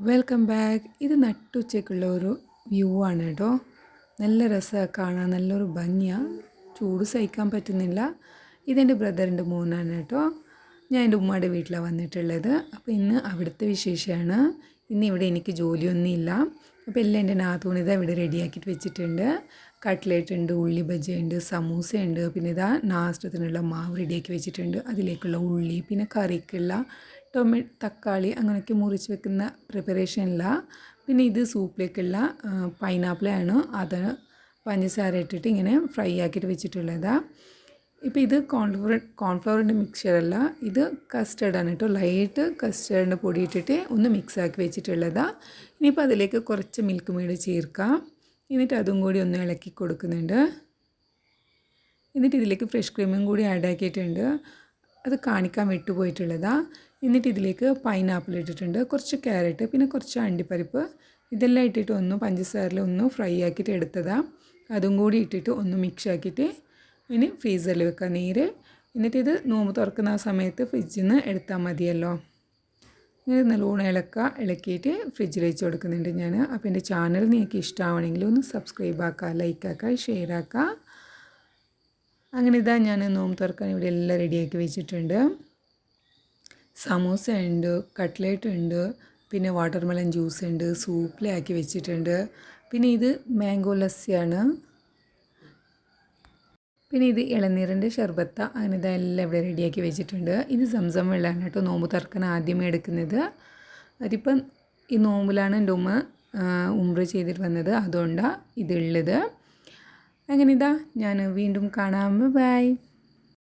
Welcome back. ഇത് നട്ടുച്ചയ്ക്കുള്ള ഒരു view ആണ് കേട്ടോ. നല്ല രസമാണ് കാണാൻ, നല്ലൊരു ഭംഗിയാണ്. ചൂട് സഹിക്കാൻ പറ്റുന്നില്ല. ഇതെൻ്റെ ബ്രദറിൻ്റെ മോനാണ് കേട്ടോ. ഞാൻ എൻ്റെ ഉമ്മയുടെ വീട്ടിലാണ് വന്നിട്ടുള്ളത്. അപ്പോൾ ഇന്ന് അവിടുത്തെ വിശേഷമാണ്. ഇന്ന് ഇവിടെ എനിക്ക് ജോലിയൊന്നുമില്ല. അപ്പോൾ എല്ലാം എൻ്റെ നാത്തൂണിത ഇവിടെ റെഡിയാക്കിയിട്ട് വെച്ചിട്ടുണ്ട്. കട്ട്ലേറ്റ് ഉണ്ട്, ഉള്ളി ബജി ഉണ്ട്, സമൂസ ഉണ്ട്, പിന്നെ ഇതാ നാസ്തത്തിനുള്ള മാവ് റെഡിയാക്കി വെച്ചിട്ടുണ്ട്. അതിലേക്കുള്ള ഉള്ളി, പിന്നെ കറിക്കുള്ള തക്കാളി അങ്ങനെയൊക്കെ മുറിച്ച് വെക്കുന്ന പ്രിപ്പറേഷനില്ല. പിന്നെ ഇത് സൂപ്പിലേക്കുള്ള പൈനാപ്പിളാണ്. അത് പഞ്ചസാര ഇട്ടിട്ട് ഇങ്ങനെ ഫ്രൈ ആക്കിയിട്ട് വെച്ചിട്ടുള്ളതാണ്. ഇപ്പോൾ ഇത് കോൺഫ്ലവറിൻ്റെ മിക്സ്ചറല്ല, ഇത് കസ്റ്റർഡാണ് കേട്ടോ. ലൈറ്റ് കസ്റ്റർഡിൻ്റെ പൊടി ഇട്ടിട്ട് ഒന്ന് മിക്സാക്കി വെച്ചിട്ടുള്ളതാണ്. ഇനിയിപ്പോൾ അതിലേക്ക് കുറച്ച് മിൽക്ക് മെയ്ഡ് ചേർക്കാം. എന്നിട്ട് അതും കൂടി ഒന്ന് ഇളക്കി കൊടുക്കുന്നുണ്ട്. എന്നിട്ട് ഇതിലേക്ക് ഫ്രഷ് ക്രീമും കൂടി ആഡ് ആക്കിയിട്ടുണ്ട്. അത് കാണിക്കാൻ വിട്ടുപോയിട്ടുള്ളതാണ്. എന്നിട്ട് ഇതിലേക്ക് പൈനാപ്പിൾ ഇട്ടിട്ടുണ്ട്, കുറച്ച് ക്യാരറ്റ്, പിന്നെ കുറച്ച് അണ്ടിപ്പരിപ്പ്. ഇതെല്ലാം ഇട്ടിട്ട് ഒന്ന് പഞ്ചസാരയിൽ ഒന്ന് ഫ്രൈ ആക്കിയിട്ട് എടുത്തതാണ്. അതും കൂടി ഇട്ടിട്ട് ഒന്ന് മിക്സ് ആക്കിയിട്ട് ഇനി ഫ്രീസറിൽ വെക്കാം നീര്. എന്നിട്ട് ഇത് നോമ്പ് തുറക്കുന്ന ആ സമയത്ത് ഫ്രിഡ്ജിൽ നിന്ന് എടുത്താൽ മതിയല്ലോ. ഇങ്ങനെ നല്ലോണം ഇളക്കിയിട്ട് ഫ്രിഡ്ജിൽ വെച്ച് കൊടുക്കുന്നുണ്ട് ഞാൻ. അപ്പോൾ എൻ്റെ ചാനൽ നിങ്ങൾക്ക് ഇഷ്ടമാണെങ്കിൽ ഒന്ന് സബ്സ്ക്രൈബ് ആക്കുക, ലൈക്ക് ആക്കുക, ഷെയർ ആക്കുക. അങ്ങനെ ഇതാ ഞാൻ നോമ്പ് തുറക്കാൻ ഇവിടെ എല്ലാം റെഡിയാക്കി വെച്ചിട്ടുണ്ട്. സമൂസ ഉണ്ട്, കട്ട്ലേറ്റ് ഉണ്ട്, പിന്നെ വാട്ടർമെലൺ ജ്യൂസ് ഉണ്ട്, സൂപ്പിലാക്കി വെച്ചിട്ടുണ്ട്. പിന്നെ ഇത് മാംഗോ ലസ്സിയാണ്. പിന്നെ ഇത് ഇളനീരിൻ്റെ ഷർബത്ത. അങ്ങനെ ഇതെല്ലാം ഇവിടെ റെഡിയാക്കി വെച്ചിട്ടുണ്ട്. ഇത് സംസം വെള്ളമാണ് കേട്ടോ നോമ്പ് തുറക്കാൻ ആദ്യമേ എടുക്കുന്നത്. അതിപ്പം ഈ നോമ്പിലാണ് എൻ്റെ ഉമ്മ ഉംറ ചെയ്തിട്ട് വന്നത്, അതുകൊണ്ടാണ് ഇതുള്ളത്. അങ്ങനെ ഇതാ ഞാൻ വീണ്ടും കാണാം. ബൈ.